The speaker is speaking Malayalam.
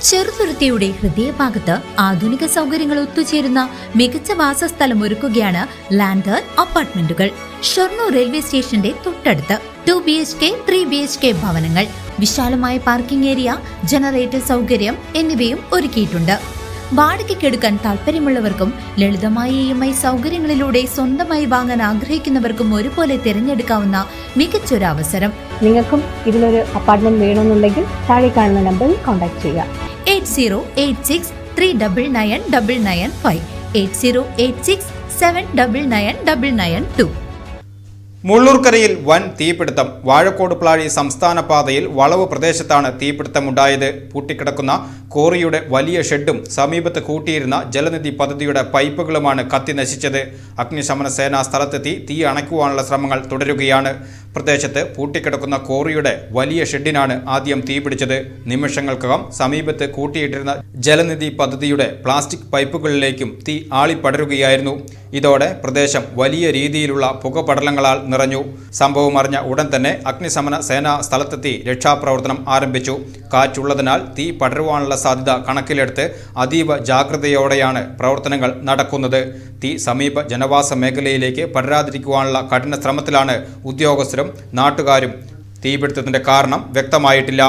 ചെറുതുരുത്തിയുടെ ഹൃദയഭാഗത്ത് ആധുനിക സൗകര്യങ്ങൾ ഒത്തുചേരുന്ന മികച്ച വാസസ്ഥലം ഒരുക്കുകയാണ് ലാൻഡർ അപ്പാർട്ട്മെന്റുകൾ. ഷൊർണൂർ റെയിൽവേ സ്റ്റേഷന്റെ തൊട്ടടുത്ത് 2 BHK 3 BHK ഭവനങ്ങൾ, വിശാലമായ പാർക്കിംഗ് ഏരിയ, ജനറേറ്റർ സൗകര്യം എന്നിവയും ഒരുക്കിയിട്ടുണ്ട്. വാടകയ്ക്കെടുക്കാൻ താല്പര്യമുള്ളവർക്കും ലളിതമായ EMI സൗകര്യങ്ങളിലൂടെ സ്വന്തമായി വാങ്ങാൻ ആഗ്രഹിക്കുന്നവർക്കും ഒരുപോലെ തിരഞ്ഞെടുക്കാവുന്ന മികച്ചൊരു അവസരം. നിങ്ങൾക്കും ഇതിലൊരു അപ്പാർട്ട്മെന്റ് വേണമെന്നുണ്ടെങ്കിൽ താഴെ കാണുന്ന നമ്പറിൽ കോൺടാക്ട് ചെയ്യുക. 8086 3999995 8086 7999992. മുള്ളൂർക്കരയിൽ വൻ തീപിടുത്തം. വാഴക്കോട് പ്ലാഴി സംസ്ഥാന പാതയിൽ വളവ് പ്രദേശത്താണ് തീപിടുത്തമുണ്ടായത്. പൂട്ടിക്കിടക്കുന്ന കോറിയുടെ വലിയ ഷെഡും സമീപത്ത് കൂട്ടിയിരുന്ന ജലനിധി പദ്ധതിയുടെ പൈപ്പുകളുമാണ് കത്തി നശിച്ചത്. അഗ്നിശമന സേന സ്ഥലത്തെത്തി തീ അണയ്ക്കുവാനുള്ള ശ്രമങ്ങൾ തുടരുകയാണ്. പ്രദേശത്ത് പൂട്ടിക്കിടക്കുന്ന കോറിയുടെ വലിയ ഷെഡിനാണ് ആദ്യം തീപിടിച്ചത്. നിമിഷങ്ങൾക്കകം സമീപത്ത് കൂട്ടിയിട്ടിരുന്ന ജലനിധി പദ്ധതിയുടെ പ്ലാസ്റ്റിക് പൈപ്പുകളിലേക്കും തീ ആളിപ്പടരുകയായിരുന്നു. ഇതോടെ പ്രദേശം വലിയ രീതിയിലുള്ള പുകപടലങ്ങളാൽ നിറഞ്ഞു. സംഭവം അറിഞ്ഞ ഉടൻ തന്നെ അഗ്നിശമന സേന സ്ഥലത്തെത്തി രക്ഷാപ്രവർത്തനം ആരംഭിച്ചു. കാറ്റുള്ളതിനാൽ തീ പടരുവാനുള്ള സാധ്യത കണക്കിലെടുത്ത് അതീവ ജാഗ്രതയോടെയാണ് പ്രവർത്തനങ്ങൾ നടക്കുന്നത്. തീ സമീപ ജനവാസ മേഖലയിലേക്ക് പടരാതിരിക്കുവാനുള്ള കഠിന ശ്രമത്തിലാണ് ഉദ്യോഗസ്ഥരും നാട്ടുകാരും. തീപിടുത്തത്തിന്റെ കാരണം വ്യക്തമായിട്ടില്ല.